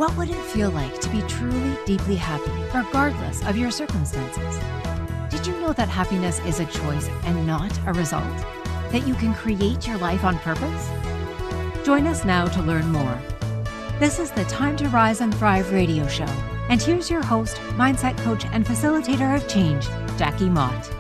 What would it feel like to be truly, deeply happy, regardless of your circumstances? Did you know that happiness is a choice and not a result? That you can create your life on purpose? Join us now to learn more. This is the Time to Rise and Thrive radio show. And here's your host, mindset coach, and facilitator of change, Jackie Mott.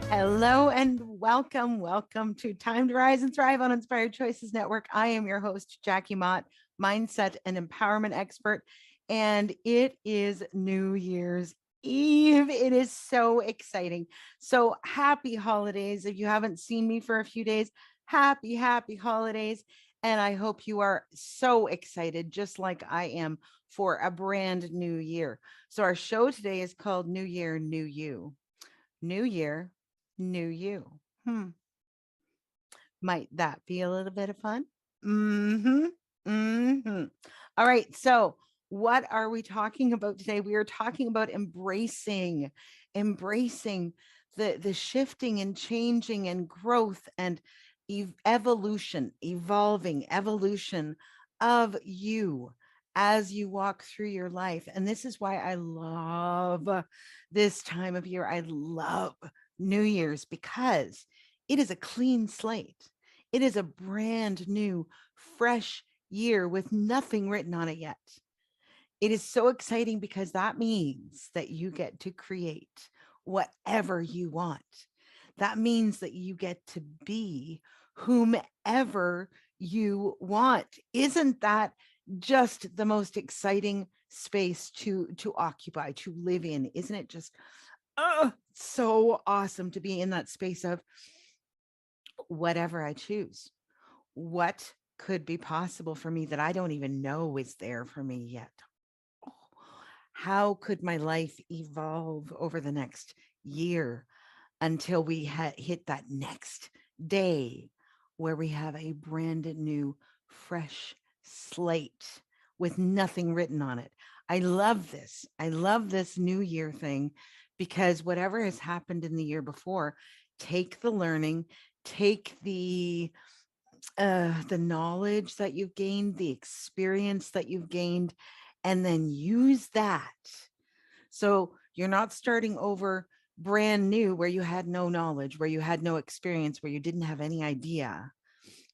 Hello and welcome to Time to Rise and Thrive on Inspired Choices Network. I am your host, Jackie Mott, mindset and empowerment expert, and it is New Year's Eve. It is so exciting. So happy holidays. If you haven't seen me for a few days, happy holidays. And I hope you are so excited, just like I am, for a brand new year. So our show today is called New Year, New You. New Year, New You. Might that be a little bit of fun? All right. So what are we talking about today? We are talking about embracing the shifting and changing and growth and evolution of you as you walk through your life. And this is why I love this time of year. I love New Year's because it is a clean slate. It is a brand new, fresh year with nothing written on it yet. It is so exciting because that means that you get to create whatever you want. That means that you get to be whomever you want. Isn't that just the most exciting space to occupy, to live in? Isn't it just so awesome to be in that space of whatever I choose? What could be possible for me that I don't even know is there for me yet? How could my life evolve over the next year until we hit that next day where we have a brand new, fresh slate with nothing written on it? I love this. I love this New Year thing because whatever has happened in the year before, take the learning, take the knowledge that you've gained, the experience that you've gained, and then use that. So you're not starting over brand new where you had no knowledge, where you had no experience, where you didn't have any idea.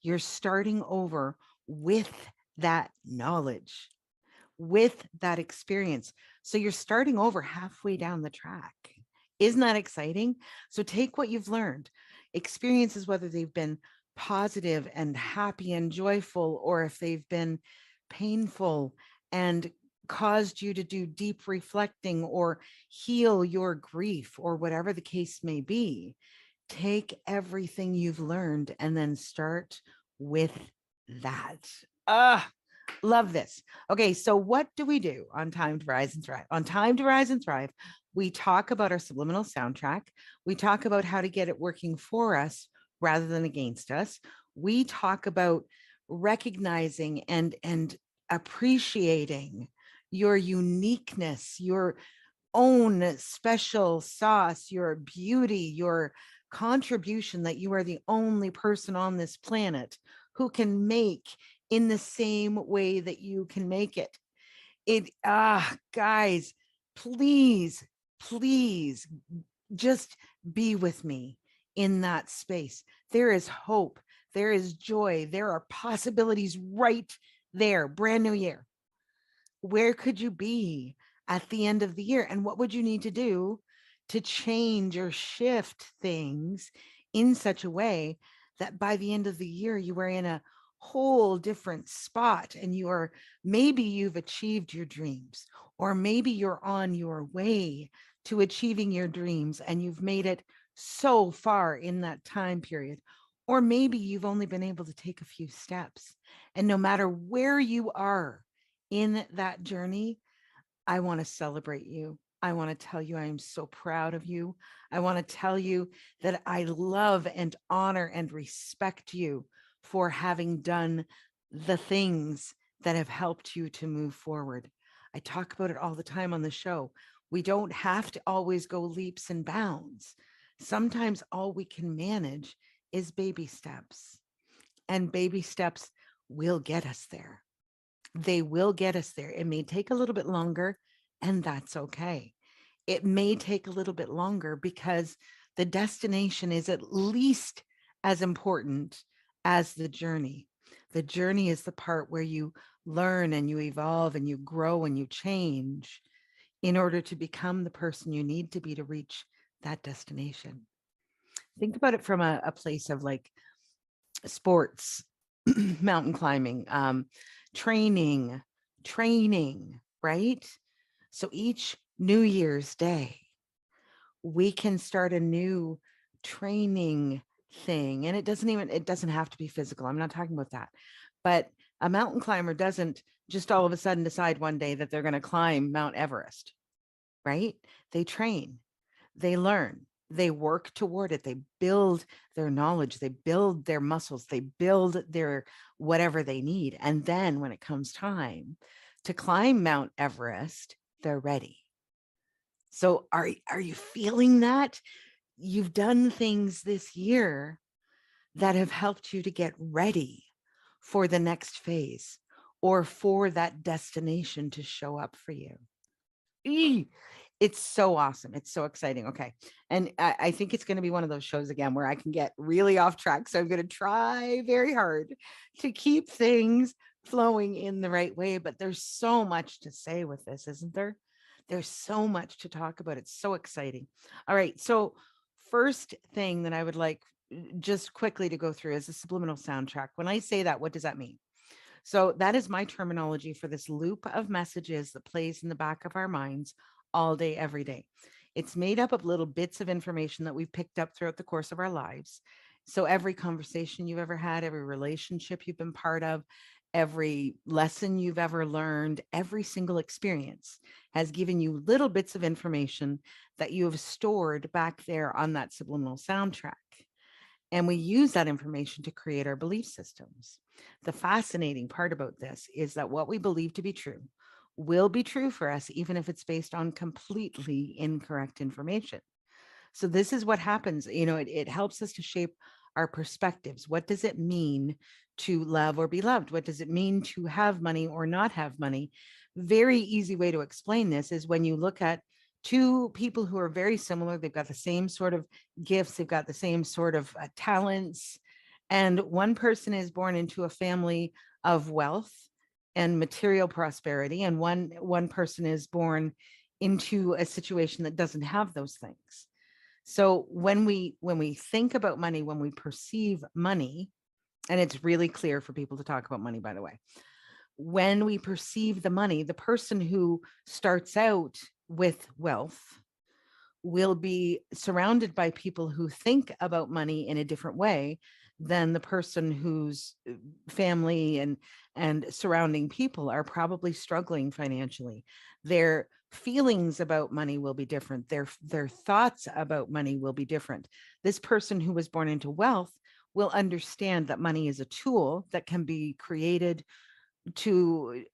You're starting over with that knowledge, with that experience. So you're starting over halfway down the track. Isn't that exciting? So take what you've learned, experiences, whether they've been positive and happy and joyful, or if they've been painful and caused you to do deep reflecting or heal your grief or whatever the case may be. Take everything you've learned and then start with that. Love this. Okay, so what do we do on Time to Rise and Thrive? On Time to Rise and Thrive, we talk about our subliminal soundtrack. We talk about how to get it working for us rather than against us. We talk about recognizing and appreciating your uniqueness, your own special sauce, your beauty, your contribution, that you are the only person on this planet who can make in the same way that you can make it. Guys, please just be with me in that space. There is hope. There is joy. There are possibilities right there. Brand new year. Where could you be at the end of the year? And what would you need to do to change or shift things in such a way that by the end of the year, you are in a whole different spot and maybe you've achieved your dreams, or maybe you're on your way to achieving your dreams and you've made it so far in that time period. Or maybe you've only been able to take a few steps. And no matter where you are in that journey, I want to celebrate you. I want to tell you I am so proud of you. I want to tell you that I love and honor and respect you for having done the things that have helped you to move forward. I talk about it all the time on the show. We don't have to always go leaps and bounds. Sometimes all we can manage is baby steps. And baby steps will get us there. They will get us there. It may take a little bit longer, and that's okay. It may take a little bit longer because the destination is at least as important as the journey. The journey is the part where you learn and you evolve and you grow and you change in order to become the person you need to be to reach that destination. Think about it from a place of like sports, mountain climbing, training, right? So each New Year's Day, we can start a new training thing. And it doesn't have to be physical. I'm not talking about that. But a mountain climber doesn't just all of a sudden decide one day that they're going to climb Mount Everest, right? They train, they learn, they work toward it, they build their knowledge, they build their muscles, they build their whatever they need. And then when it comes time to climb Mount Everest, they're ready. So are you feeling that? You've done things this year that have helped you to get ready for the next phase or for that destination to show up for you. It's so awesome. It's so exciting. Okay. And I think it's going to be one of those shows again where I can get really off track. So I'm going to try very hard to keep things flowing in the right way. But there's so much to say with this, isn't there? There's so much to talk about. It's so exciting. All right. So, first thing that I would like just quickly to go through is a subliminal soundtrack. When I say that, what does that mean? So that is my terminology for this loop of messages that plays in the back of our minds all day, every day. It's made up of little bits of information that we've picked up throughout the course of our lives. So every conversation you've ever had, every relationship you've been part of, every lesson you've ever learned, every single experience has given you little bits of information that you have stored back there on that subliminal soundtrack. And we use that information to create our belief systems. The fascinating part about this is that what we believe to be true will be true for us, even if it's based on completely incorrect information. So this is what happens. It helps us to shape our perspectives. What does it mean to love or be loved? What does it mean to have money or not have money? Very easy way to explain this is when you look at two people who are very similar, they've got the same sort of gifts, they've got the same sort of talents, and one person is born into a family of wealth and material prosperity, and one person is born into a situation that doesn't have those things. So when we think about money, when we perceive money, and it's really clear for people to talk about money, by the way, when we perceive the money, the person who starts out with wealth will be surrounded by people who think about money in a different way than the person whose family and surrounding people are probably struggling financially. Their feelings about money will be different. Their thoughts about money will be different. This person who was born into wealth will understand that money is a tool that can be created can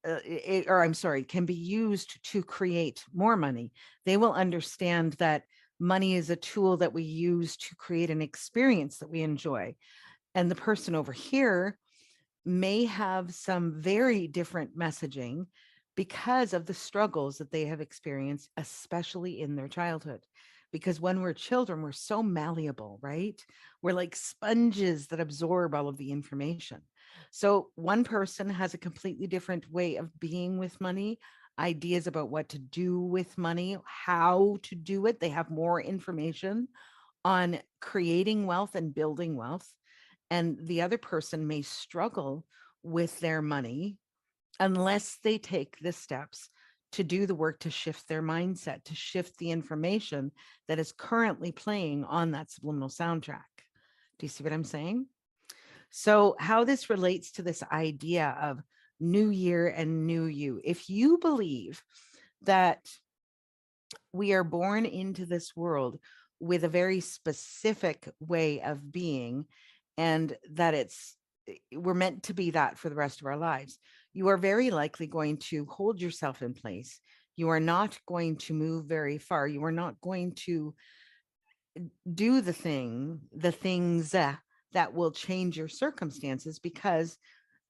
be used to create more money. They will understand that money is a tool that we use to create an experience that we enjoy. And the person over here may have some very different messaging because of the struggles that they have experienced, especially in their childhood. Because when we're children, we're so malleable, right? We're like sponges that absorb all of the information. So one person has a completely different way of being with money, ideas about what to do with money, how to do it. They have more information on creating wealth and building wealth. And the other person may struggle with their money unless they take the steps to do the work to shift their mindset, to shift the information that is currently playing on that subliminal soundtrack. Do you see what I'm saying? So how this relates to this idea of new year and new you. If you believe that we are born into this world with a very specific way of being, and that we're meant to be that for the rest of our lives, you are very likely going to hold yourself in place. You are not going to move very far. You are not going to do the things that will change your circumstances, because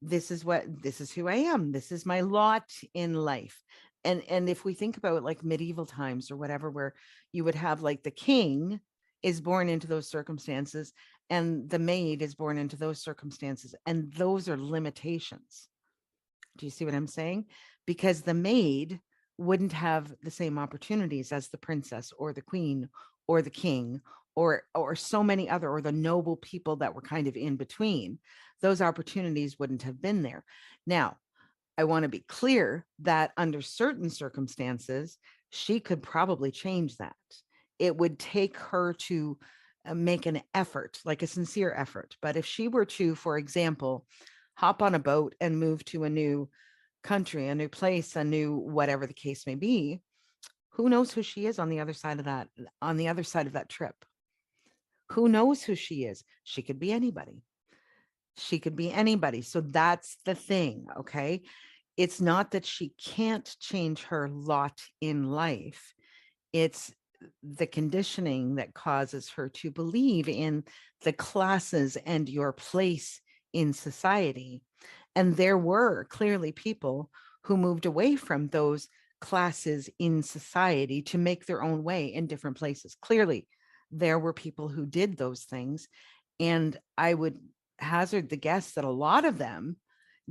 this is who I am. This is my lot in life. And if we think about like medieval times or whatever, where you would have like the king is born into those circumstances and the maid is born into those circumstances, and those are limitations. Do you see what I'm saying? Because the maid wouldn't have the same opportunities as the princess or the queen or the king or so many other, or the noble people that were kind of in between. Those opportunities wouldn't have been there. Now, I want to be clear that under certain circumstances, she could probably change that. It would take her to make an effort, like a sincere effort. But if she were to, for example, hop on a boat and move to a new country, a new place, a new whatever the case may be, who knows who she is on the other side of that, trip? Who knows who she is? She could be anybody. She could be anybody. So that's the thing. Okay. It's not that she can't change her lot in life. It's the conditioning that causes her to believe in the classes and your place in society. And there were clearly people who moved away from those classes in society to make their own way in different places. Clearly, there were people who did those things. And I would hazard the guess that a lot of them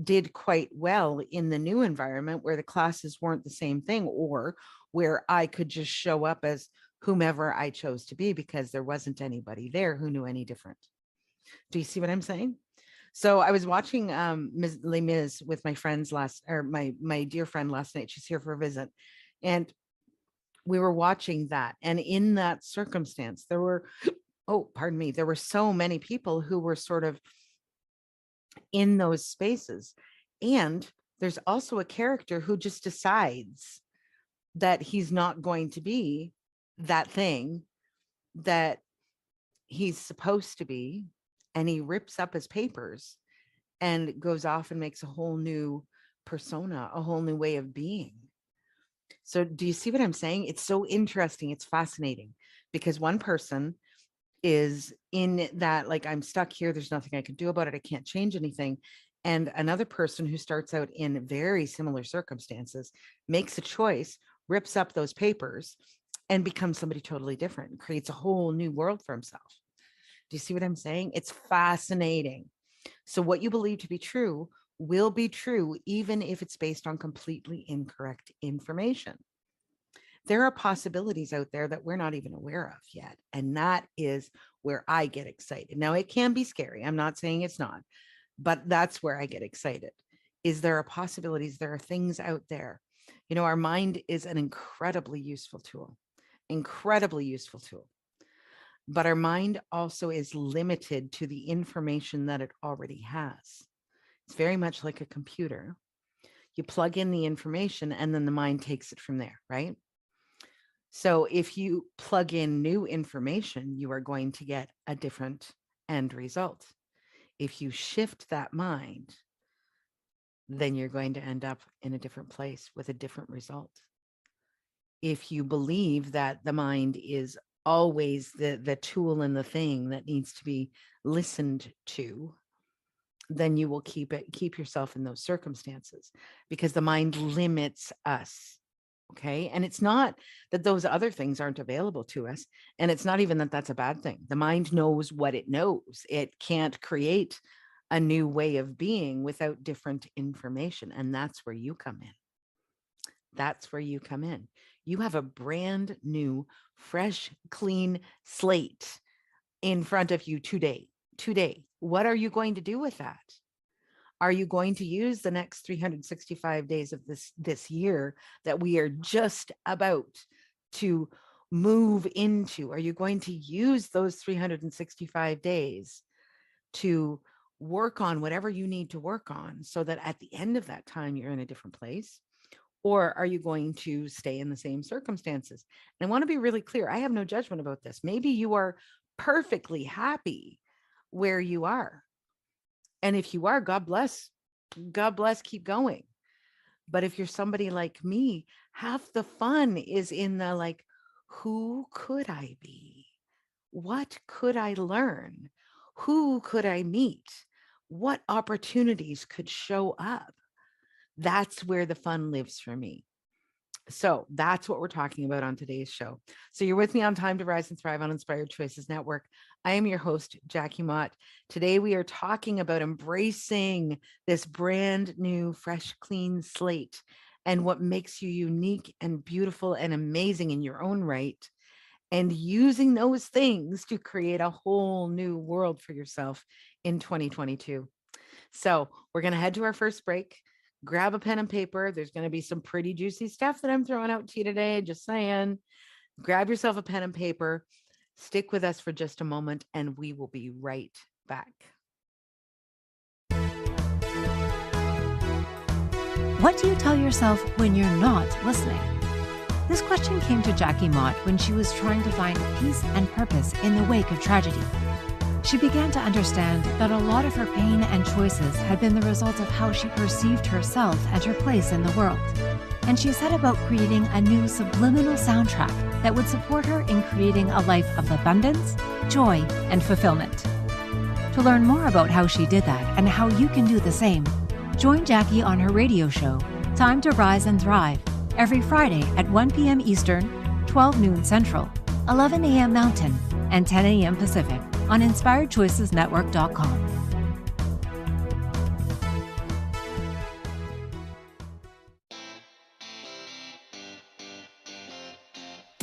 did quite well in the new environment where the classes weren't the same thing, or where I could just show up as whomever I chose to be because there wasn't anybody there who knew any different. Do you see what I'm saying? So I was watching Ms. Les Mis with my friends my dear friend last night. She's here for a visit. And we were watching that. And in that circumstance, there were, oh, pardon me, there were so many people who were sort of in those spaces. And there's also a character who just decides that he's not going to be that thing that he's supposed to be. And he rips up his papers and goes off and makes a whole new persona, a whole new way of being. So do you see what I'm saying? It's so interesting. It's fascinating because one person is in that, like, I'm stuck here. There's nothing I can do about it. I can't change anything. And another person who starts out in very similar circumstances makes a choice, rips up those papers, and becomes somebody totally different, creates a whole new world for himself. Do you see what I'm saying? It's fascinating. So what you believe to be true will be true, even if it's based on completely incorrect information. There are possibilities out there that we're not even aware of yet. And that is where I get excited. Now, it can be scary. I'm not saying it's not, but that's where I get excited. Is there are possibilities, there are things out there. You know, our mind is an incredibly useful tool, but our mind also is limited to the information that it already has. It's very much like a computer. You plug in the information and then the mind takes it from there, right? So if you plug in new information, you are going to get a different end result. If you shift that mind, then you're going to end up in a different place with a different result. If you believe that the mind is always the tool and the thing that needs to be listened to, then you will keep yourself in those circumstances because the mind limits us. Okay. And it's not that those other things aren't available to us. And it's not even that that's a bad thing. The mind knows what it knows. It can't create a new way of being without different information. And that's where you come in. That's where you come in. You have a brand new, fresh, clean slate in front of you today. What are you going to do with that? Are you going to use the next 365 days of this year that we are just about to move into? Are you going to use those 365 days to work on whatever you need to work on so that at the end of that time, you're in a different place? Or are you going to stay in the same circumstances? And I want to be really clear. I have no judgment about this. Maybe you are perfectly happy where you are. And if you are, God bless, keep going. But if you're somebody like me, half the fun is in the like, who could I be? What could I learn? Who could I meet? what opportunities could show up. That's where the fun lives for me. So that's what we're talking about on today's show. So you're with me on Time to Rise and Thrive on Inspired Choices Network. I am your host, Jackie Mott. Today we are talking about embracing this brand new, fresh, clean slate and what makes you unique and beautiful and amazing in your own right, and using those things to create a whole new world for yourself in 2022. So we're going to head to our first break. Grab a pen and paper. There's going to be some pretty juicy stuff that I'm throwing out to you today. Just saying. Grab yourself a pen and paper. Stick with us for just a moment, and we will be right back. What do you tell yourself when you're not listening? This question came to Jackie Mott when she was trying to find peace and purpose in the wake of tragedy. She began to understand that a lot of her pain and choices had been the result of how she perceived herself and her place in the world. And she set about creating a new subliminal soundtrack that would support her in creating a life of abundance, joy, and fulfillment. To learn more about how she did that and how you can do the same, join Jackie on her radio show, Time to Rise and Thrive, every Friday at 1 p.m. Eastern, 12 noon Central, 11 a.m. Mountain, and 10 a.m. Pacific on InspiredChoicesNetwork.com.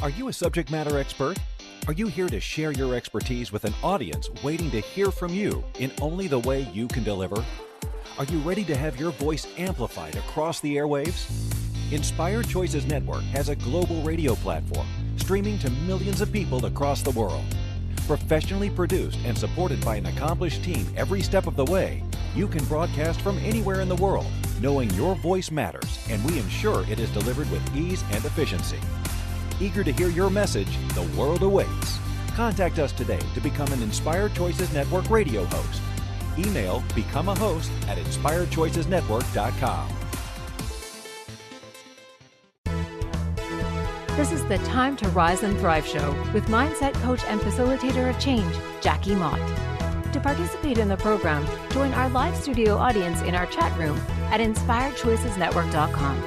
Are you a subject matter expert? Are you here to share your expertise with an audience waiting to hear from you in only the way you can deliver? Are you ready to have your voice amplified across the airwaves? Inspired Choices Network has a global radio platform streaming to millions of people across the world. Professionally produced and supported by an accomplished team every step of the way, you can broadcast from anywhere in the world, knowing your voice matters, and we ensure it is delivered with ease and efficiency. Eager to hear your message, the world awaits. Contact us today to become an Inspired Choices Network radio host. Email become a host at inspiredchoicesnetwork.com. This is the Time to Rise and Thrive show with mindset coach and facilitator of change, Jackie Mott. To participate in the program, join our live studio audience in our chat room at inspiredchoicesnetwork.com.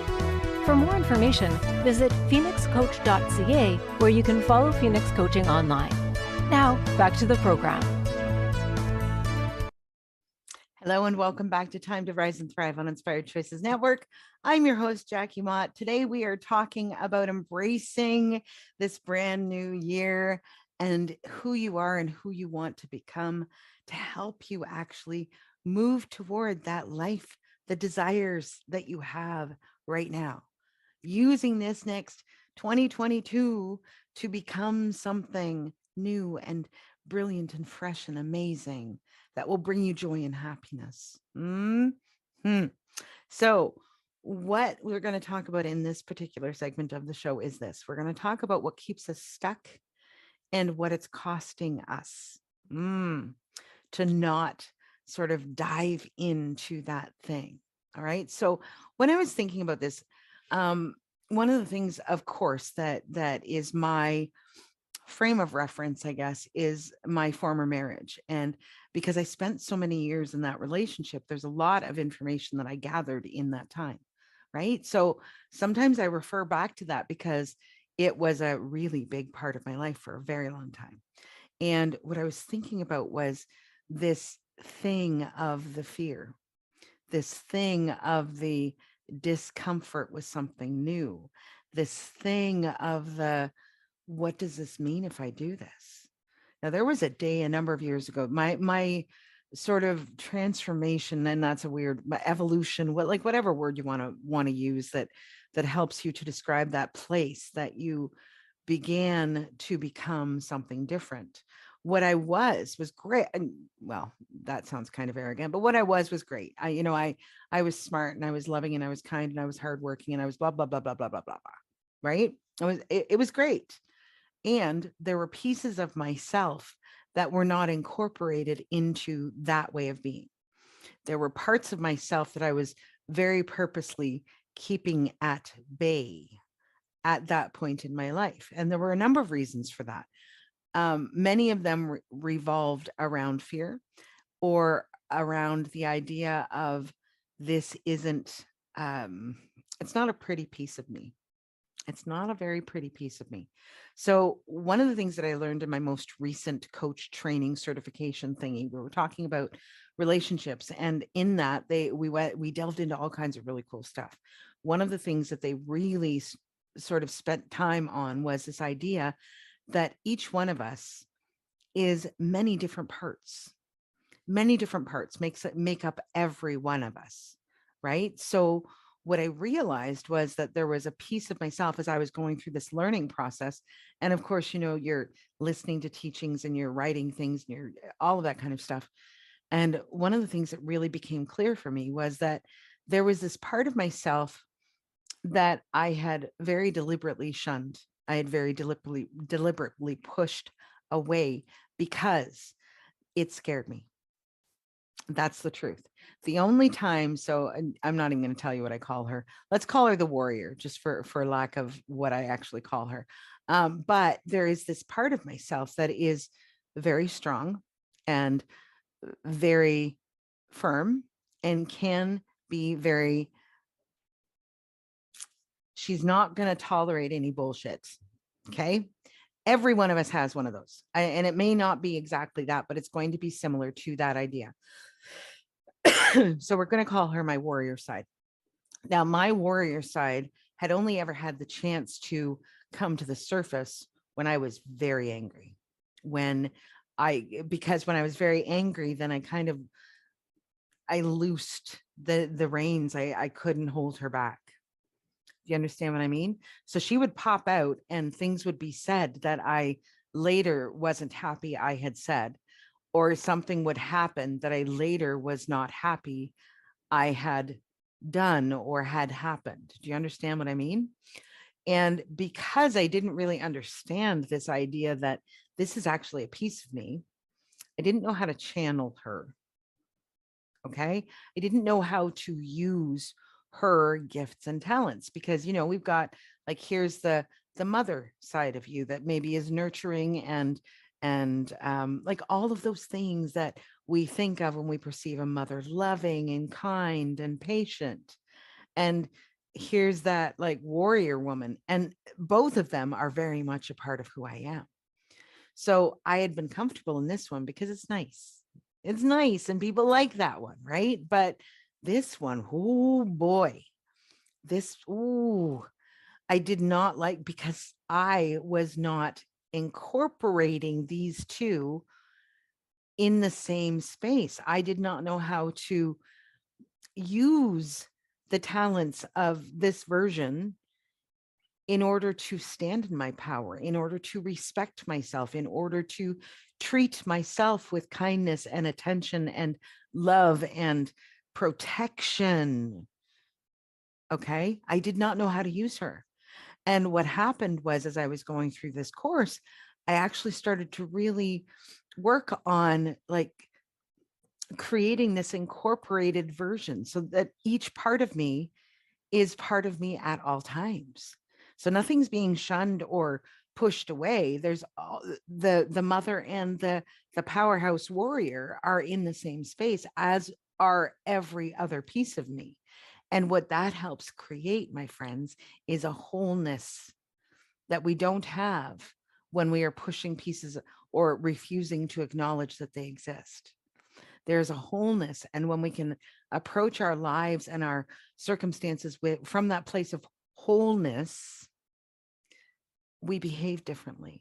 For more information, visit phoenixcoach.ca, where you can follow Phoenix Coaching online. Now, back to the program. Hello and welcome back to Time to Rise and Thrive on Inspired Choices Network. I'm your host, Jackie Mott. Today we are talking about embracing this brand new year and who you are and who you want to become to help you actually move toward that life, the desires that you have right now. Using this next 2022 to become something new and brilliant and fresh and amazing that will bring you joy and happiness. So what we're going to talk about in this particular segment of the show is this. We're going to talk about what keeps us stuck and what it's costing us to not sort of dive into that thing. All right. So when I was thinking about this, one of the things, of course, that is my frame of reference, I guess, is my former marriage. And because I spent so many years in that relationship, there's a lot of information that I gathered in that time, right? So sometimes I refer back to that because it was a really big part of my life for a very long time. And what I was thinking about was this thing of the fear, this thing of the discomfort with something new, this thing of the, what does this mean if I do this? Now, there was a day a number of years ago, my sort of transformation, and that's a weird evolution, whatever word you want to use that helps you to describe that place that you began to become something different. What I was great. And well, that sounds kind of arrogant, but what I was great. I was smart and I was loving and I was kind and I was hardworking and I was blah, blah, blah, blah, blah, blah, blah, blah. Right. It was great. And there were pieces of myself that were not incorporated into that way of being. There were parts of myself that I was very purposely keeping at bay at that point in my life. And there were a number of reasons for that. Many of them revolved around fear or around the idea of this isn't, it's not a pretty piece of me. It's not a very pretty piece of me. So one of the things that I learned in my most recent coach training certification thingy, we were talking about relationships, and in that we delved into all kinds of really cool stuff. One of the things that they really sort of spent time on was this idea that each one of us is many different parts. Many different parts make up every one of us, right? So what I realized was that there was a piece of myself as I was going through this learning process. And of course, you're listening to teachings and you're writing things and you're all of that kind of stuff. And one of the things that really became clear for me was that there was this part of myself that I had very deliberately shunned. I had very deliberately pushed away because it scared me. That's the truth. The only time, so I'm not even going to tell you what I call her. Let's call her the warrior, just for lack of what I actually call her. But there is this part of myself that is very strong and very firm and can be very, she's not going to tolerate any bullshit. Okay. Every one of us has one of those. And it may not be exactly that, but it's going to be similar to that idea. So we're going to call her my warrior side. Now, my warrior side had only ever had the chance to come to the surface when I was very angry. Because when I was very angry, then I loosed the reins. I couldn't hold her back. Do you understand what I mean? So she would pop out and things would be said that I later wasn't happy I had said, or something would happen that I later was not happy I had done or had happened. Do you understand what I mean? And because I didn't really understand this idea that this is actually a piece of me, I didn't know how to channel her. Okay. I didn't know how to use her gifts and talents because, we've got here's the mother side of you that maybe is nurturing and like all of those things that we think of when we perceive a mother, loving and kind and patient. And here's that warrior woman. And both of them are very much a part of who I am. So I had been comfortable in this one because it's nice. It's nice and people like that one, right? But this one, oh boy, I did not like because I was not incorporating these two in the same space. I did not know how to use the talents of this version in order to stand in my power, in order to respect myself, in order to treat myself with kindness and attention and love and protection. Okay. I did not know how to use her. And what happened was, as I was going through this course, I actually started to really work on creating this incorporated version so that each part of me is part of me at all times. So nothing's being shunned or pushed away. There's the mother and the powerhouse warrior are in the same space, as are every other piece of me. And what that helps create, my friends, is a wholeness that we don't have when we are pushing pieces or refusing to acknowledge that they exist. There's a wholeness. And when we can approach our lives and our circumstances from that place of wholeness, we behave differently.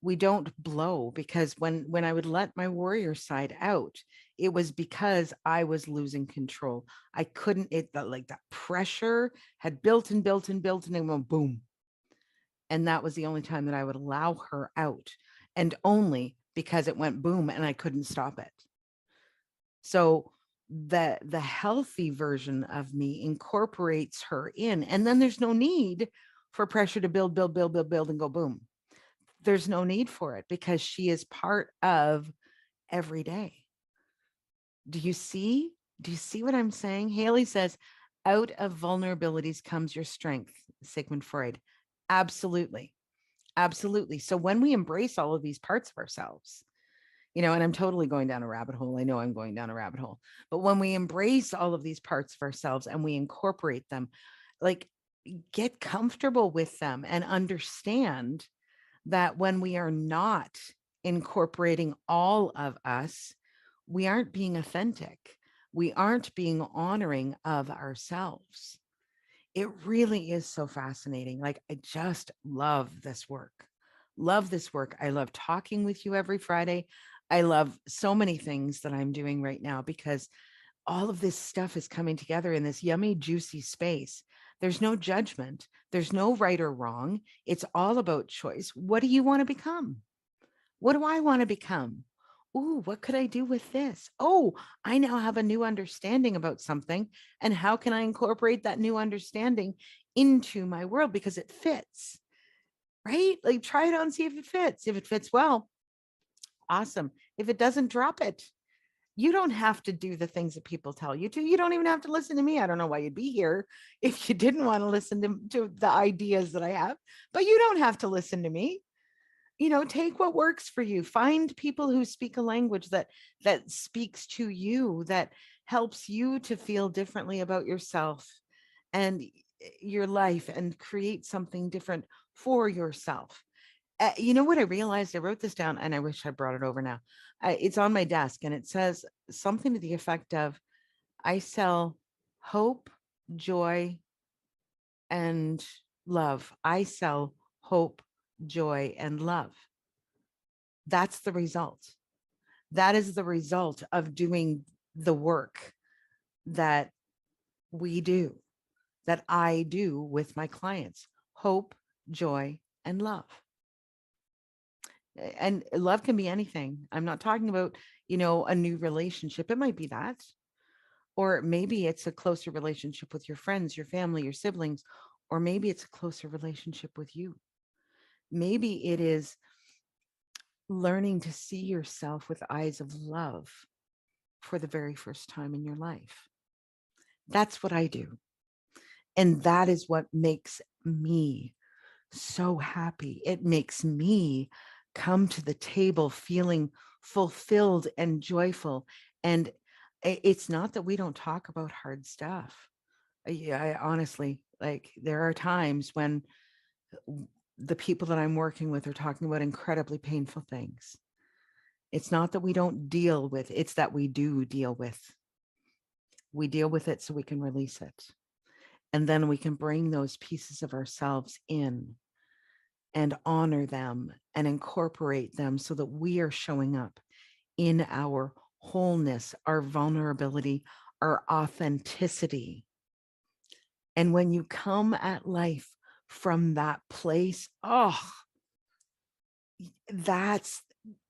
We don't blow, because when I would let my warrior side out, it was because I was losing control. I couldn't, that pressure had built and built and built, and then went boom. And that was the only time that I would allow her out, and only because it went boom and I couldn't stop it. So the healthy version of me incorporates her in, and then there's no need for pressure to build and go boom. There's no need for it because she is part of every day. Do you see what I'm saying? Haley says, out of vulnerabilities comes your strength, Sigmund Freud. Absolutely. Absolutely. So when we embrace all of these parts of ourselves, And I'm totally going down a rabbit hole. I know I'm going down a rabbit hole. But when we embrace all of these parts of ourselves and we incorporate them, like, get comfortable with them and understand that when we are not incorporating all of us, we aren't being authentic. We aren't being honoring of ourselves. It really is so fascinating. Like, I just love this work. Love this work. I love talking with you every Friday. I love so many things that I'm doing right now because all of this stuff is coming together in this yummy, juicy space. There's no judgment. There's no right or wrong. It's all about choice. What do you want to become? What do I want to become? Ooh, what could I do with this? Oh, I now have a new understanding about something. And how can I incorporate that new understanding into my world because it fits, right? Like, try it on, see if it fits. If it fits well, awesome. If it doesn't, drop it. You don't have to do the things that people tell you to. You don't even have to listen to me. I don't know why you'd be here if you didn't want to listen to the ideas that I have, but you don't have to listen to me. Take what works for you. Find people who speak a language that speaks to you, that helps you to feel differently about yourself and your life, and create something different for yourself. You know what I realized? I wrote this down and I wish I brought it over now. It's on my desk and it says something to the effect of, I sell hope, joy, and love. I sell hope, joy, and love. That's the result. That is the result of doing the work that we do, that I do with my clients. Hope, joy, and love. And love can be anything. I'm not talking about, a new relationship. It might be that. Or maybe it's a closer relationship with your friends, your family, your siblings, or maybe it's a closer relationship with you. Maybe it is learning to see yourself with eyes of love for the very first time in your life. That's what I do. And that is what makes me so happy. It makes me come to the table feeling fulfilled and joyful. And it's not that we don't talk about hard stuff. I honestly, like, there are times when the people that I'm working with are talking about incredibly painful things. It's not that we don't deal with, it's that we do deal with. We deal with it so we can release it. And then we can bring those pieces of ourselves in and honor them and incorporate them so that we are showing up in our wholeness, our vulnerability, our authenticity. And when you come at life from that place, oh, that's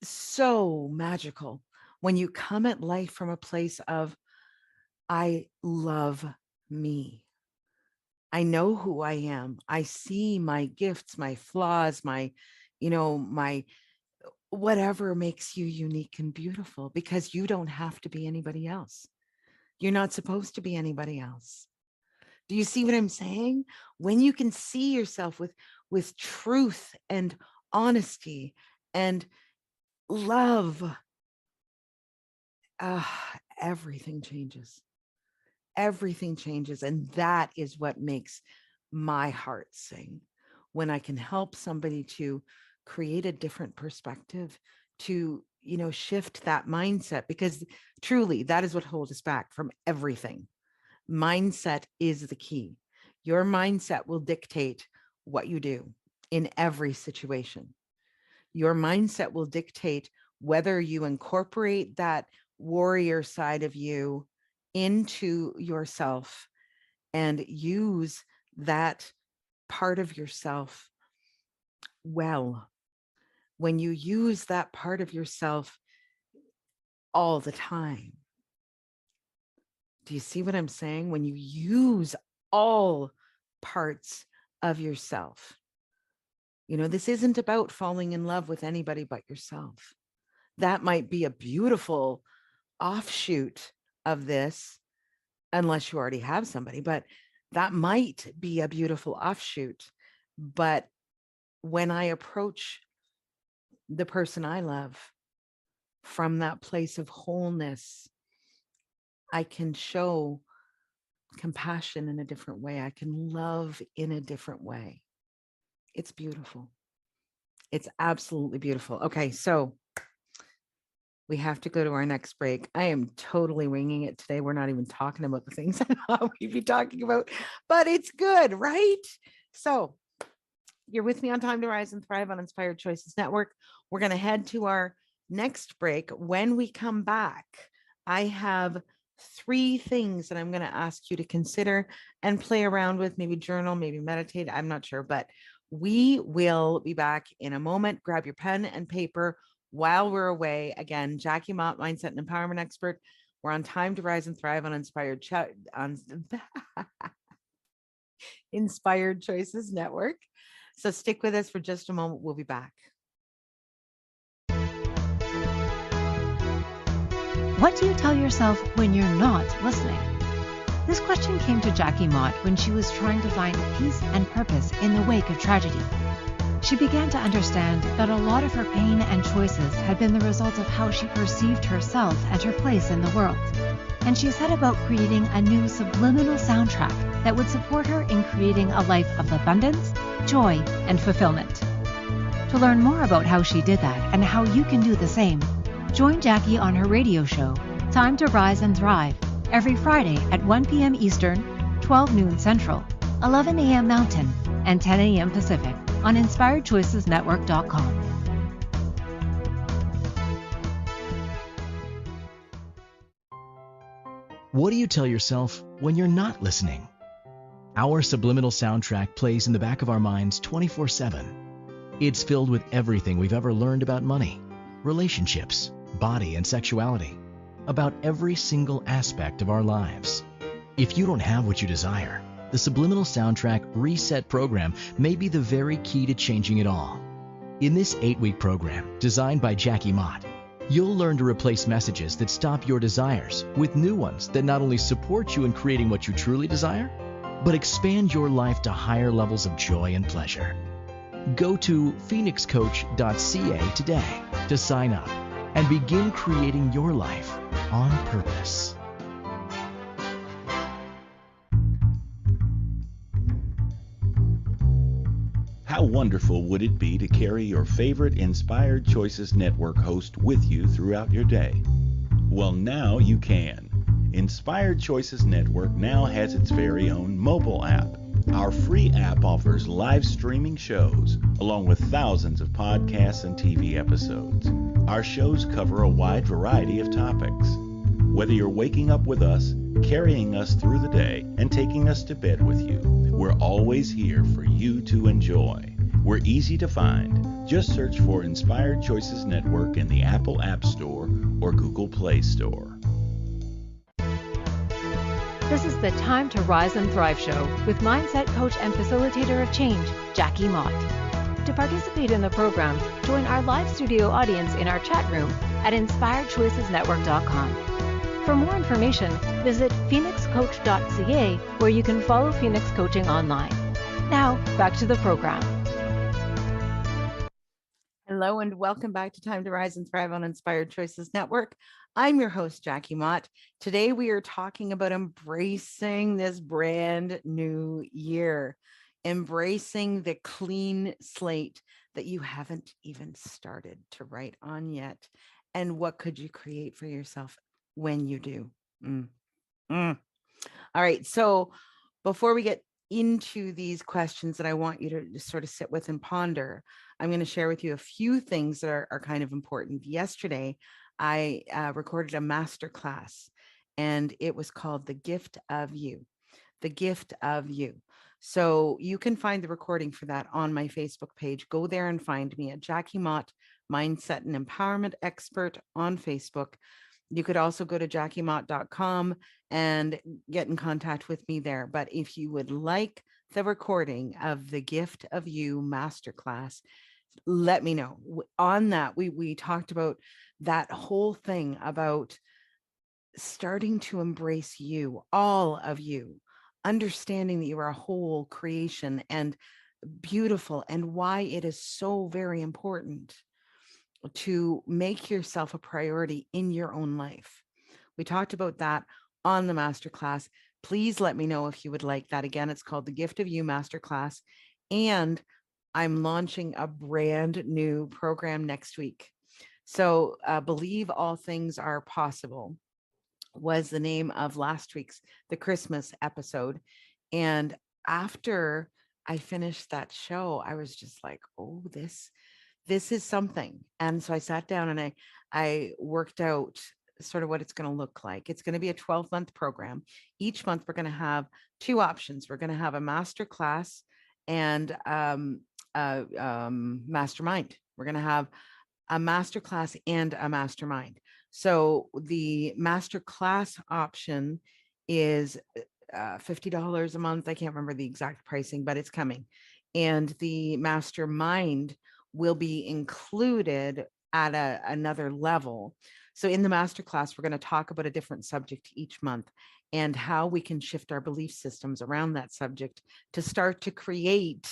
so magical. When you come at life from a place of, I love me. I know who I am. I see my gifts, my flaws, my whatever makes you unique and beautiful, because you don't have to be anybody else. You're not supposed to be anybody else. Do you see what I'm saying? When you can see yourself with truth and honesty and love, everything changes. Everything changes. And that is what makes my heart sing. When I can help somebody to create a different perspective, to, shift that mindset, because truly that is what holds us back from everything. Mindset is the key. Your mindset will dictate what you do in every situation. Your mindset will dictate whether you incorporate that warrior side of you into yourself and use that part of yourself well. When you use that part of yourself all the time. Do you see what I'm saying? When you use all parts of yourself. This isn't about falling in love with anybody but yourself. That might be a beautiful offshoot of this, unless you already have somebody, but that might be a beautiful offshoot. But when I approach the person I love from that place of wholeness, I can show compassion in a different way. I can love in a different way. It's beautiful. It's absolutely beautiful. Okay, so we have to go to our next break. I am totally winging it today. We're not even talking about the things I thought we'd be talking about, but it's good, right? So you're with me on Time to Rise and Thrive on Inspired Choices Network. We're going to head to our next break. When we come back, I have 3 things that I'm going to ask you to consider and play around with, maybe journal, maybe meditate. I'm not sure, but we will be back in a moment. Grab your pen and paper while we're away. Again, Jackie Mott, mindset and empowerment expert. We're on Time to Rise and Thrive on Inspired Choices Network. So stick with us for just a moment. We'll be back. What do you tell yourself when you're not listening? This question came to Jackie Mott when she was trying to find peace and purpose in the wake of tragedy. She began to understand that a lot of her pain and choices had been the result of how she perceived herself and her place in the world. And she set about creating a new subliminal soundtrack that would support her in creating a life of abundance, joy, and fulfillment. To learn more about how she did that and how you can do the same, join Jackie on her radio show, Time to Rise and Thrive, every Friday at 1 p.m. Eastern, 12 noon Central, 11 a.m. Mountain, and 10 a.m. Pacific on InspiredChoicesNetwork.com. What do you tell yourself when you're not listening? Our subliminal soundtrack plays in the back of our minds 24/7. It's filled with everything we've ever learned about money, relationships, body, and sexuality, about every single aspect of our lives. If you don't have what you desire, the Subliminal Soundtrack Reset program may be the very key to changing it all. In this 8-week program, designed by Jackie Mott, you'll learn to replace messages that stop your desires with new ones that not only support you in creating what you truly desire, but expand your life to higher levels of joy and pleasure. Go to phoenixcoach.ca today to sign up and begin creating your life on purpose. How wonderful would it be to carry your favorite Inspired Choices Network host with you throughout your day? Well, now you can. Inspired Choices Network now has its very own mobile app. Our free app offers live streaming shows, along with thousands of podcasts and TV episodes. Our shows cover a wide variety of topics. Whether you're waking up with us, carrying us through the day, and taking us to bed with you, we're always here for you to enjoy. We're easy to find. Just search for Inspired Choices Network in the Apple App Store or Google Play Store. This is the Time to Rise and Thrive show with mindset coach and facilitator of change, Jackie Mott. To participate in the program, join our live studio audience in our chat room at InspiredChoicesNetwork.com. For more information, visit phoenixcoach.ca, where you can follow Phoenix Coaching online. Now, back to the program. Hello and welcome back to Time to Rise and Thrive on Inspired Choices Network. I'm your host, Jackie Mott. Today we are talking about embracing this brand new year, embracing the clean slate that you haven't even started to write on yet. And what could you create for yourself when you do? All right. So before we get into these questions that I want you to just sort of sit with and ponder, I'm going to share with you a few things that are kind of important. Yesterday, I recorded a masterclass, and it was called The Gift of You. The Gift of You. So you can find the recording for that on my Facebook page. Go there and find me at Jackie Mott, Mindset and Empowerment Expert on Facebook. You could also go to jackiemott.com and get in contact with me there. But if you would like the recording of the Gift of You masterclass, let me know. On that, we talked about that whole thing about starting to embrace you, all of you, understanding that you are a whole creation and beautiful, and why it is so very important to make yourself a priority in your own life. We talked about that on the masterclass. Please let me know if you would like that. Again, it's called the Gift of You Masterclass. And I'm launching a brand new program next week. So, Believe All Things Are Possible was the name of last week's, the Christmas episode. And after I finished that show, I was just like, oh, this is something. And so I sat down and I worked out sort of what it's going to look like. It's going to be a 12-month program. Each month we're going to have two options. We're going to have a master class and mastermind. We're going to have a master class and a mastermind. So the master class option is $50 a month. I can't remember the exact pricing, but it's coming. And the mastermind will be included at another level. So in the masterclass, we're going to talk about a different subject each month and how we can shift our belief systems around that subject to start to create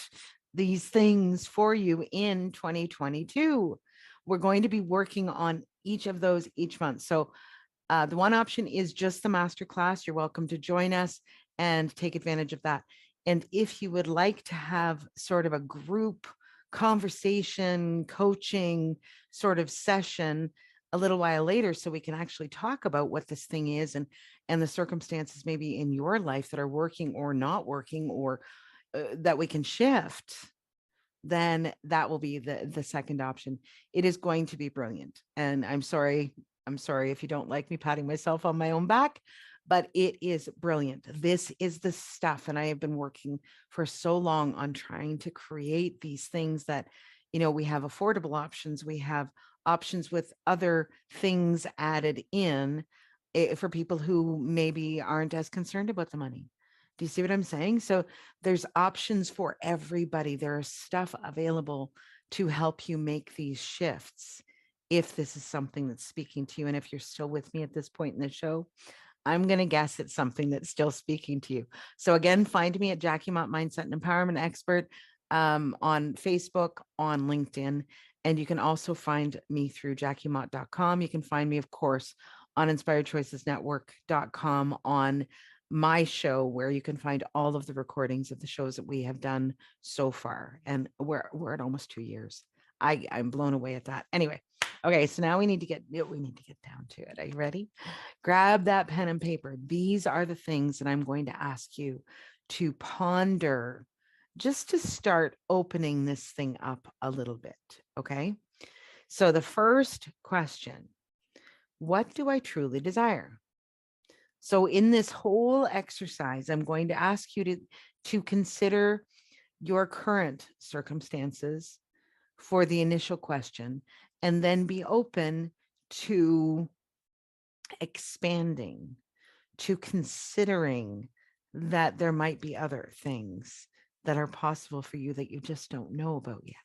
these things for you in 2022. We're going to be working on each of those each month. So the one option is just the masterclass. You're welcome to join us and take advantage of that. And if you would like to have sort of a group conversation, coaching sort of session a little while later, so we can actually talk about what this thing is and the circumstances maybe in your life that are working or not working, or that we can shift, then that will be the second option. It is going to be brilliant. And I'm sorry if you don't like me patting myself on my own back, but it is brilliant. This is the stuff. And I have been working for so long on trying to create these things that, we have affordable options. We have options with other things added in for people who maybe aren't as concerned about the money. Do you see what I'm saying? So there's options for everybody. There is stuff available to help you make these shifts if this is something that's speaking to you. And if you're still with me at this point in the show, I'm going to guess it's something that's still speaking to you. So again, find me at Jackie Mott, Mindset and Empowerment Expert, on Facebook, on LinkedIn. And you can also find me through jackiemott.com. You can find me, of course, on inspiredchoicesnetwork.com on my show, where you can find all of the recordings of the shows that we have done so far. And we're at almost 2 years. I'm blown away at that. Anyway, okay, so now we need to get down to it. Are you ready? Grab that pen and paper. These are the things that I'm going to ask you to ponder, just to start opening this thing up a little bit. Okay. So the first question, what do I truly desire? So in this whole exercise, I'm going to ask you to consider your current circumstances for the initial question, and then be open to expanding, to considering that there might be other things that are possible for you that you just don't know about yet,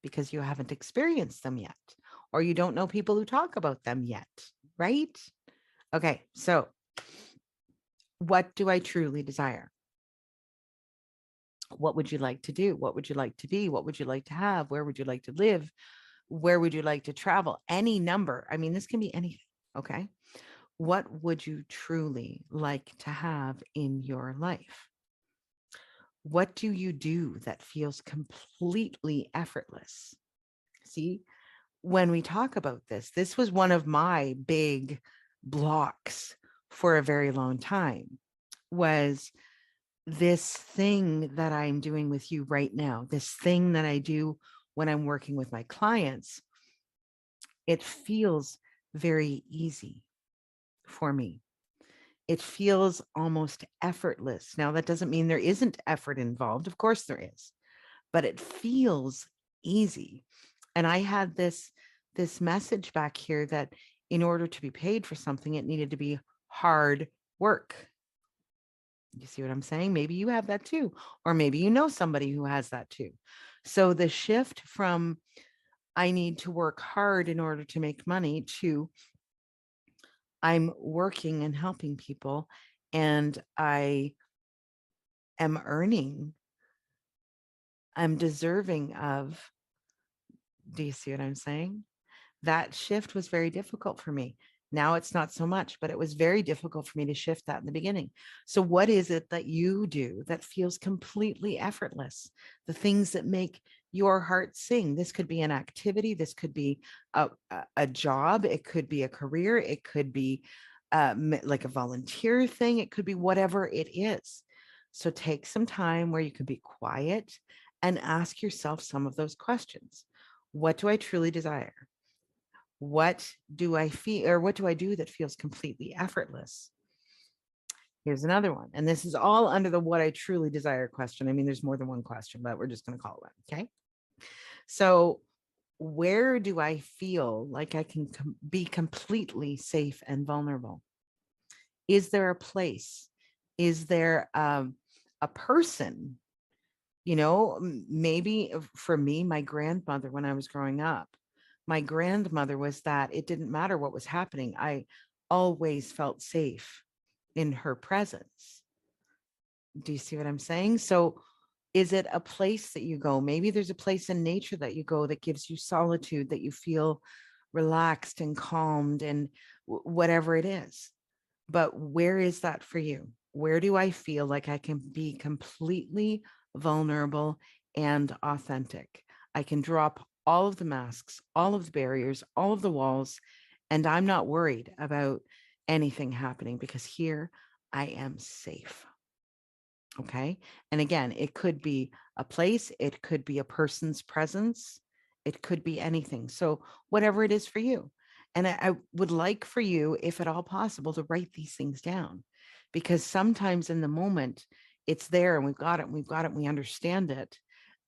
because you haven't experienced them yet, or you don't know people who talk about them yet, right? Okay, so what do I truly desire? What would you like to do? What would you like to be? What would you like to have? Where would you like to live? Where would you like to travel? Any number. I mean, this can be anything. Okay. What would you truly like to have in your life? What do you do that feels completely effortless? See, when we talk about this was one of my big blocks for a very long time, was this thing that I'm doing with you right now, this thing that I do when I'm working with my clients. It feels very easy for me. It feels almost effortless. Now, that doesn't mean there isn't effort involved. Of course there is, but it feels easy. And I had this message back here that in order to be paid for something, it needed to be hard work. You see what I'm saying? Maybe you have that too, or maybe you know somebody who has that too. So the shift from I need to work hard in order to make money to I'm working and helping people, and I am earning, I'm deserving of, do you see what I'm saying? That shift was very difficult for me. Now it's not so much, but it was very difficult for me to shift that in the beginning. So, what is it that you do that feels completely effortless? The things that make your heart sing. This could be an activity, this could be a job, it could be a career, it could be like a volunteer thing, it could be whatever it is. So, take some time where you can be quiet and ask yourself some of those questions. What do I truly desire? What do I feel, or what do I do that feels completely effortless? Here's another one. And this is all under the what I truly desire question. I mean, there's more than one question, but we're just going to call it one. Okay. So, where do I feel like I can be completely safe and vulnerable? Is there a place? Is there a person? Maybe for me, my grandmother, when I was growing up, my grandmother was that it didn't matter what was happening. I always felt safe in her presence. Do you see what I'm saying? So is it a place that you go? Maybe there's a place in nature that you go that gives you solitude, that you feel relaxed and calmed and whatever it is. But where is that for you? Where do I feel like I can be completely vulnerable and authentic? I can drop all of the masks, all of the barriers, all of the walls, and I'm not worried about anything happening because here I am safe. Okay. And again, it could be a place, it could be a person's presence, it could be anything. So, whatever it is for you. And I would like for you, if at all possible, to write these things down, because sometimes in the moment it's there and we've got it, and we understand it.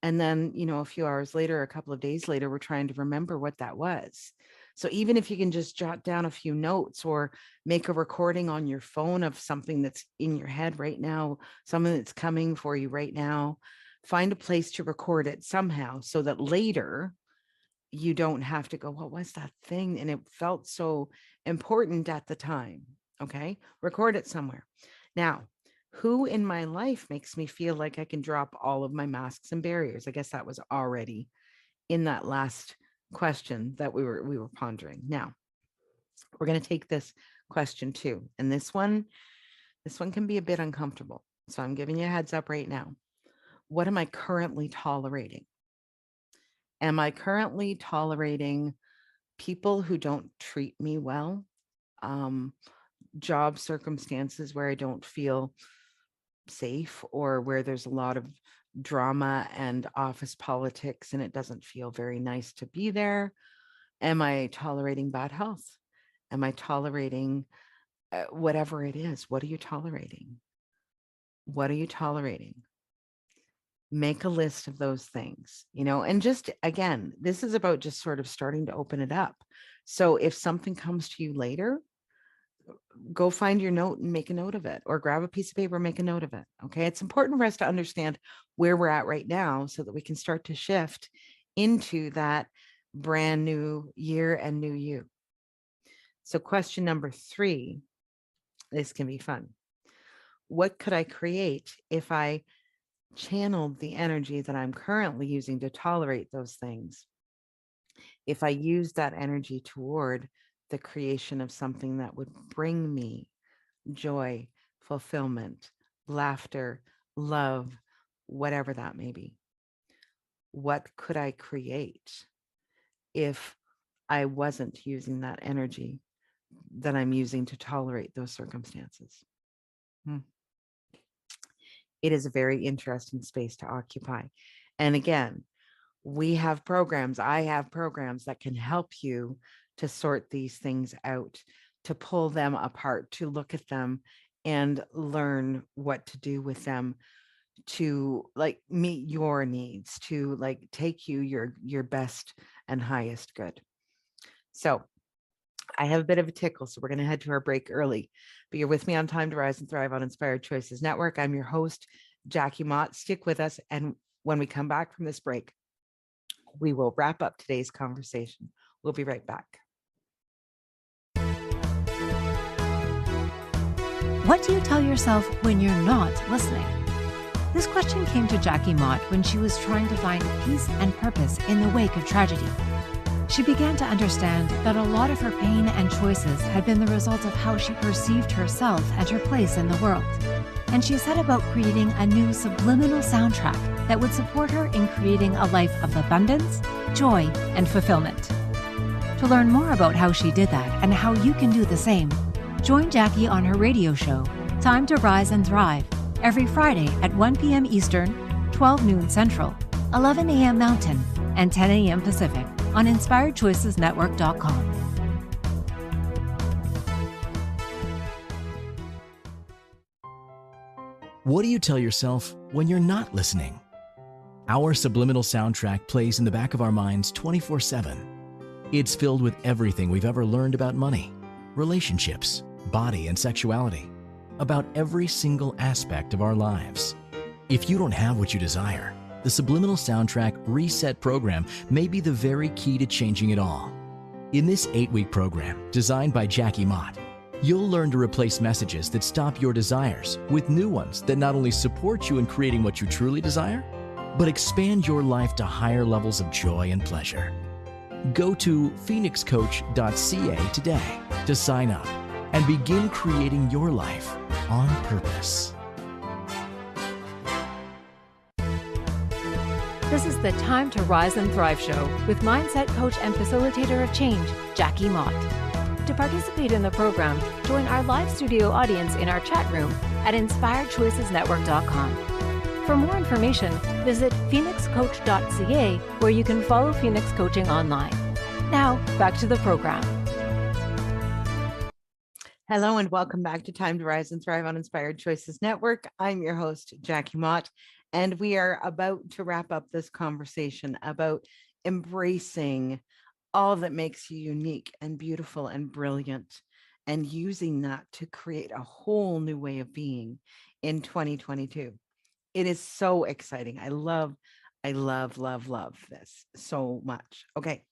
And then, a few hours later, a couple of days later, we're trying to remember what that was. So even if you can just jot down a few notes or make a recording on your phone of something that's in your head right now, something that's coming for you right now, find a place to record it somehow so that later you don't have to go, what was that thing? And it felt so important at the time. Okay. Record it somewhere. Now, who in my life makes me feel like I can drop all of my masks and barriers? I guess that was already in that last question that we were pondering. Now, we're going to take this question too. And this one can be a bit uncomfortable. So I'm giving you a heads up right now. What am I currently tolerating? Am I currently tolerating people who don't treat me well? Job circumstances where I don't feel safe, or where there's a lot of drama and office politics and it doesn't feel very nice to be there? Am I tolerating bad health? Am I tolerating whatever it is? What are you tolerating? What are you tolerating? Make a list of those things, and just, again, this is about just sort of starting to open it up. So if something comes to you later, go find your note and make a note of it, or grab a piece of paper, make a note of it. Okay. It's important for us to understand where we're at right now so that we can start to shift into that brand new year and new you. So question number 3, this can be fun. What could I create if I channeled the energy that I'm currently using to tolerate those things? If I use that energy toward the creation of something that would bring me joy, fulfillment, laughter, love, whatever that may be. What could I create if I wasn't using that energy that I'm using to tolerate those circumstances? It is a very interesting space to occupy. And again, we have programs, I have programs that can help you to sort these things out, to pull them apart, to look at them and learn what to do with them, to meet your needs, to take you your best and highest good. So I have a bit of a tickle, so we're going to head to our break early, but you're with me on Time to Rise and Thrive on Inspired Choices Network. I'm your host, Jackie Mott. Stick with us. And when we come back from this break, we will wrap up today's conversation. We'll be right back. What do you tell yourself when you're not listening? This question came to Jackie Mott when she was trying to find peace and purpose in the wake of tragedy. She began to understand that a lot of her pain and choices had been the result of how she perceived herself and her place in the world. And she set about creating a new subliminal soundtrack that would support her in creating a life of abundance, joy, and fulfillment. To learn more about how she did that and how you can do the same, join Jackie on her radio show, Time to Rise and Thrive, every Friday at 1 p.m. Eastern, 12 noon Central, 11 a.m. Mountain, and 10 a.m. Pacific on InspiredChoicesNetwork.com. What do you tell yourself when you're not listening? Our subliminal soundtrack plays in the back of our minds 24/7. It's filled with everything we've ever learned about money, relationships, body, and sexuality, about every single aspect of our lives. If you don't have what you desire, the Subliminal Soundtrack Reset program may be the very key to changing it all. In this 8-week program, designed by Jackie Mott, you'll learn to replace messages that stop your desires with new ones that not only support you in creating what you truly desire, but expand your life to higher levels of joy and pleasure. Go to phoenixcoach.ca today to sign up and begin creating your life on purpose. This is the Time to Rise and Thrive show with mindset coach and facilitator of change, Jackie Mott. To participate in the program, join our live studio audience in our chat room at InspiredChoicesNetwork.com. For more information, visit phoenixcoach.ca, where you can follow Phoenix Coaching online. Now, back to the program. Hello and welcome back to Time to Rise and Thrive on Inspired Choices Network. I'm your host, Jackie Mott, and we are about to wrap up this conversation about embracing all that makes you unique and beautiful and brilliant, and using that to create a whole new way of being in 2022. It is so exciting. I love this so much. Okay,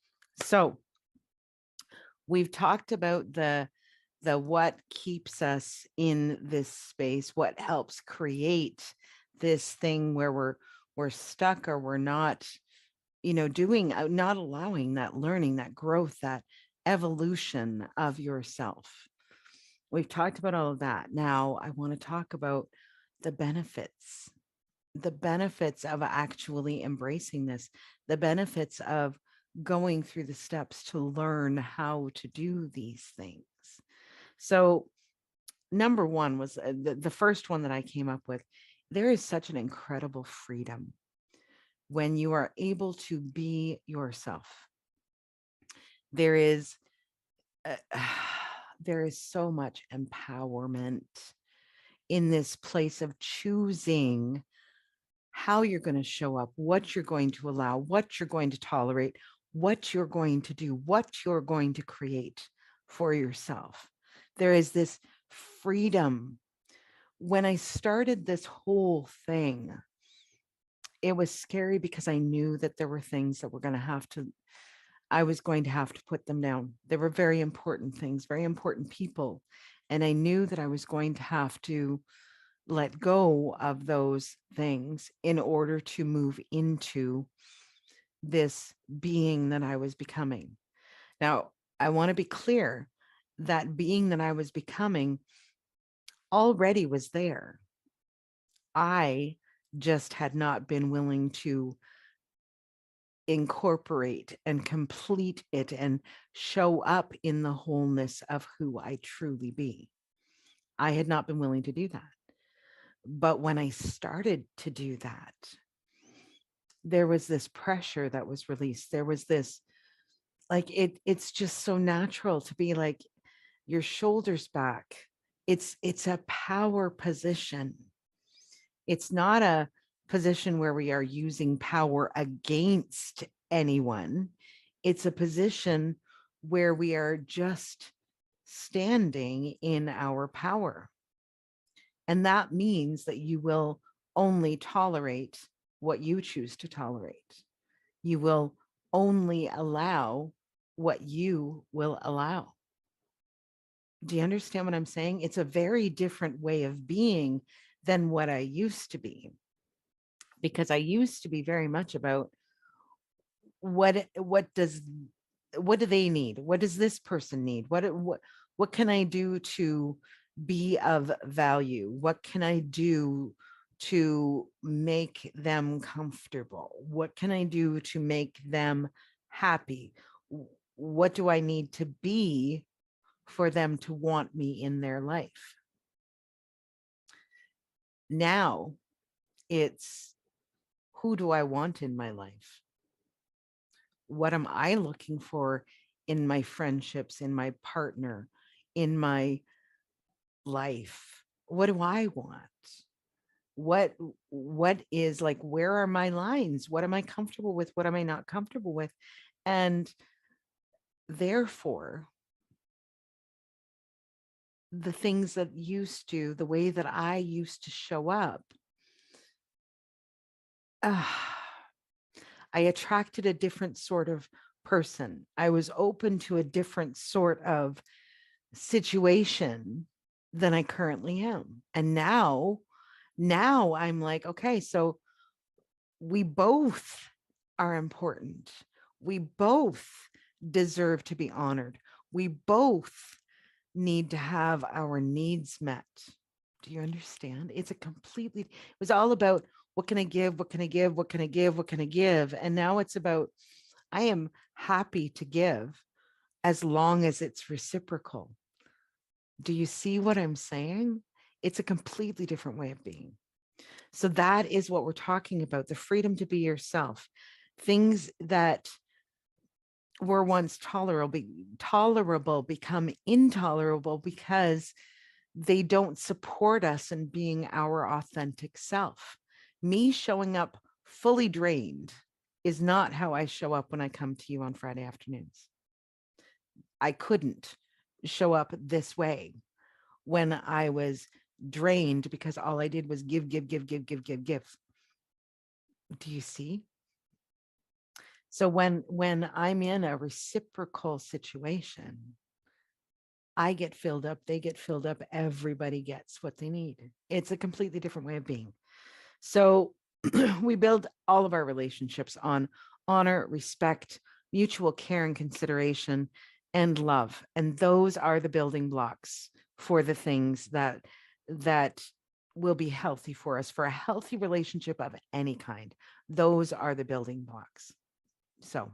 so we've talked about the what keeps us in this space, what helps create this thing where we're stuck, or we're not, doing, not allowing that learning, that growth, that evolution of yourself. We've talked about all of that. Now I want to talk about the benefits of actually embracing this, the benefits of going through the steps to learn how to do these things. So number one was the first one that I came up with. There is such an incredible freedom when you are able to be yourself. There is so much empowerment in this place of choosing how you're going to show up, what you're going to allow, what you're going to tolerate, what you're going to do, what you're going to create for yourself. There is this freedom. When I started this whole thing, it was scary because I knew that there were things that I was going to have to put them down. There were very important things, very important people. And I knew that I was going to have to let go of those things in order to move into this being that I was becoming. Now, I want to be clear that being that I was becoming already was there. I just had not been willing to incorporate and complete it and show up in the wholeness of who I truly be. I had not been willing to do that. But when I started to do that, there was this pressure that was released. There was this, like, it's just so natural to be like, your shoulders back. It's a power position. It's not a position where we are using power against anyone. It's a position where we are just standing in our power. And that means that you will only tolerate what you choose to tolerate. You will only allow what you will allow. Do you understand what I'm saying? It's a very different way of being than what I used to be. Because I used to be very much about what does what do they need? What does this person need? What can I do to be of value? What can I do to make them comfortable? What can I do to make them happy? What do I need to be for them to want me in their life? Now it's, who do I want in my life? What am I looking for in my friendships, in my partner, in my life? What do I want? What is like, where are my lines? What am I comfortable with? What am I not comfortable with? And therefore, the things that the way that I used to show up, I attracted a different sort of person. I was open to a different sort of situation than I currently am. And now I'm like, okay, so we both are important. We both deserve to be honored. We both need to have our needs met. Do you understand? It was all about, what can I give? What can I give? What can I give? What can I give? And now it's about, I am happy to give as long as it's reciprocal. Do you see what I'm saying? It's a completely different way of being. So that is what we're talking about, the freedom to be yourself. Things that were once tolerable become intolerable because they don't support us in being our authentic self. Me showing up fully drained is not how I show up when I come to you on Friday afternoons. I couldn't show up this way when I was drained because all I did was give. Do you see? So when I'm in a reciprocal situation, I get filled up, they get filled up, everybody gets what they need. It's a completely different way of being. So we build all of our relationships on honor, respect, mutual care and consideration, and love. And those are the building blocks for the things that will be healthy for us, for a healthy relationship of any kind. Those are the building blocks. So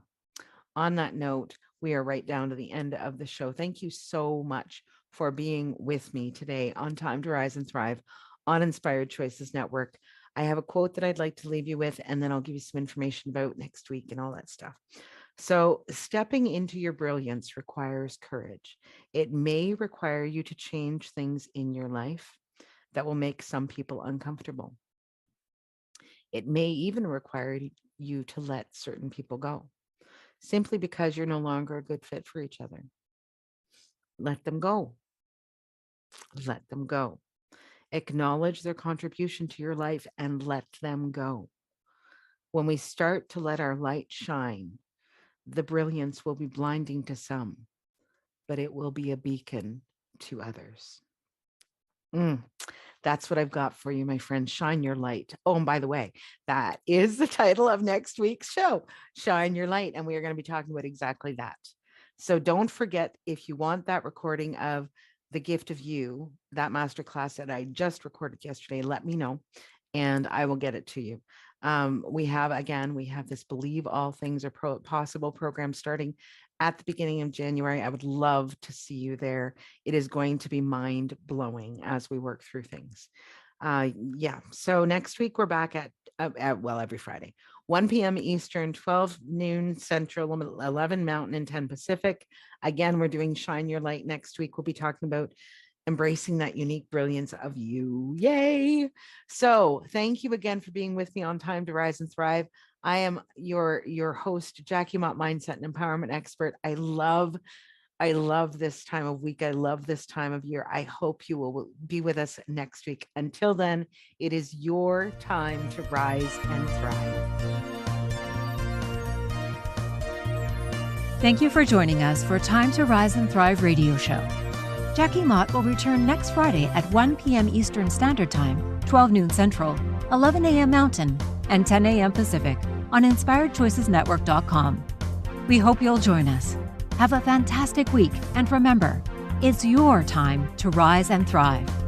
on that note, we are right down to the end of the show. Thank you so much for being with me today on Time to Rise and Thrive on Inspired Choices Network. I have a quote that I'd like to leave you with, and then I'll give you some information about next week and all that stuff. So stepping into your brilliance requires courage. It may require you to change things in your life that will make some people uncomfortable. It may even require you to let certain people go, simply because you're no longer a good fit for each other. Let them go. Let them go. Acknowledge their contribution to your life and let them go. When we start to let our light shine, the brilliance will be blinding to some, but it will be a beacon to others. That's what I've got for you, my friends. Shine your light. Oh, and by the way, that is the title of next week's show, Shine Your Light. And we are going to be talking about exactly that. So don't forget, if you want that recording of The Gift of You, that masterclass that I just recorded yesterday, let me know and I will get it to you. We have this Believe All Things Are Possible program starting at the beginning of January. I would love to see you there. It is going to be mind blowing as we work through things. So next week we're back at every Friday, 1 p.m. Eastern, 12 noon Central, 11 Mountain, and 10 Pacific. Again, we're doing Shine Your Light next week. We'll be talking about embracing that unique brilliance of you. Yay. So thank you again for being with me on Time to Rise and Thrive. I am your host, Jackie Mott, mindset and empowerment expert. I love this time of week. I love this time of year. I hope you will be with us next week. Until then, it is your time to rise and thrive. Thank you for joining us for Time to Rise and Thrive radio show. Jackie Mott will return next Friday at 1 p.m. Eastern Standard Time, 12 noon Central, 11 a.m. Mountain, and 10 a.m. Pacific on InspiredChoicesNetwork.com. We hope you'll join us. Have a fantastic week, and remember, it's your time to rise and thrive.